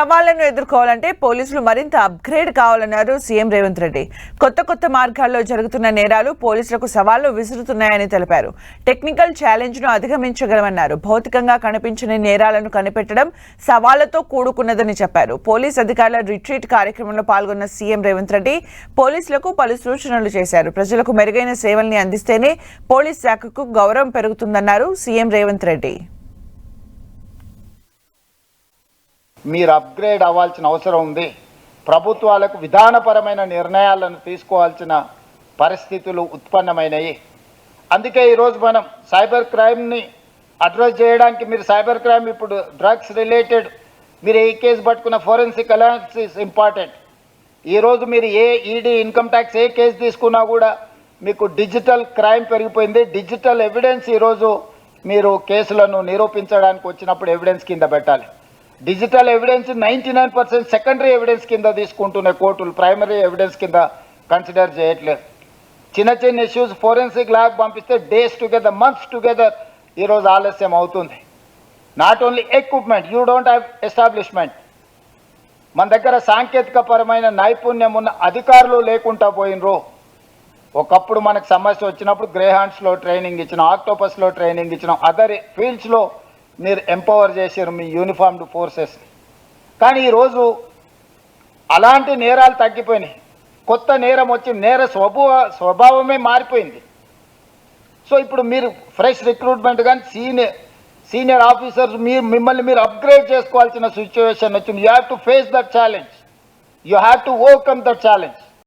సవాళ్లను ఎదుర్కోవాలంటే పోలీసులు మరింత అప్గ్రేడ్ కావాలన్నారు సీఎం రేవంత్ రెడ్డి. కొత్త మార్గాల్లో జరుగుతున్న నేరాలు పోలీసులకు సవాళ్లు విసురుతున్నాయని తెలిపారు. టెక్నికల్ ఛాలెంజ్ ను అధిగమించగలమన్నారు. భౌతికంగా కనిపించని నేరాలను కనిపెట్టడం సవాళ్లతో కూడుకున్నదని చెప్పారు. పోలీస్ అధికారుల రిట్రీట్ కార్యక్రమంలో పాల్గొన్న సీఎం రేవంత్ రెడ్డి పోలీసులకు పలు సూచనలు చేశారు. ప్రజలకు మెరుగైన సేవల్ని అందిస్తేనే పోలీస్ శాఖకు గౌరవం పెరుగుతుందన్నారు సీఎం రేవంత్ రెడ్డి. మీరు అప్గ్రేడ్ అవ్వాల్సిన అవసరం ఉంది. ప్రభుత్వాలకు విధానపరమైన నిర్ణయాలను తీసుకోవాల్సిన పరిస్థితులు ఉత్పన్నమైనవి. అందుకే ఈరోజు మనం సైబర్ క్రైమ్ని అడ్రస్ చేయడానికి మీరు సైబర్ క్రైమ్ ఇప్పుడు డ్రగ్స్ రిలేటెడ్ మీరు ఏ కేసు పట్టుకున్న ఫోరెన్సిక్ అనాలిసిస్ ఇంపార్టెంట్. ఈరోజు మీరు ఏ ఈడీ ఇన్కమ్ ట్యాక్స్ ఏ కేసు తీసుకున్నా కూడా మీకు డిజిటల్ క్రైమ్ పెరిగిపోయింది. డిజిటల్ ఎవిడెన్స్ ఈరోజు మీరు కేసులను నిరూపించడానికి వచ్చినప్పుడు ఎవిడెన్స్ కింద పెట్టాలి. డిజిటల్ ఎవిడెన్స్ 99% సెకండరీ ఎవిడెన్స్ కింద తీసుకుంటున్నాయి కోర్టులు, ప్రైమరీ ఎవిడెన్స్ కింద కన్సిడర్ చేయట్లేదు. చిన్న ఇష్యూస్ ఫోరెన్సిక్ ల్యాబ్ పంపిస్తే డేస్ టుగెదర్ మంత్స్ టుగెదర్ ఈరోజు ఆలస్యం అవుతుంది. Not only equipment, you don't have establishment. మన దగ్గర సాంకేతిక పరమైన నైపుణ్యం ఉన్న అధికారులు లేకుండా పోయినరు. ఒకప్పుడు మనకు సమస్య వచ్చినప్పుడు గ్రేహాండ్స్లో ట్రైనింగ్ ఇచ్చినాం, ఆక్టోపస్లో ట్రైనింగ్ ఇచ్చినాం, అదర్ ఫీల్డ్స్లో మీరు ఎంపవర్ చేశారు మీ యూనిఫామ్డ్ ఫోర్సెస్. కానీ ఈరోజు అలాంటి నేరాలు తగ్గిపోయినాయి. కొత్త నేరం వచ్చి నేర స్వభావమే మారిపోయింది. సో ఇప్పుడు మీరు ఫ్రెష్ రిక్రూట్మెంట్ కానీ సీనియర్ ఆఫీసర్స్ మిమ్మల్ని మీరు అప్గ్రేడ్ చేసుకోవాల్సిన సిచ్యువేషన్ వచ్చింది. You have to face that challenge, you have to overcome that challenge.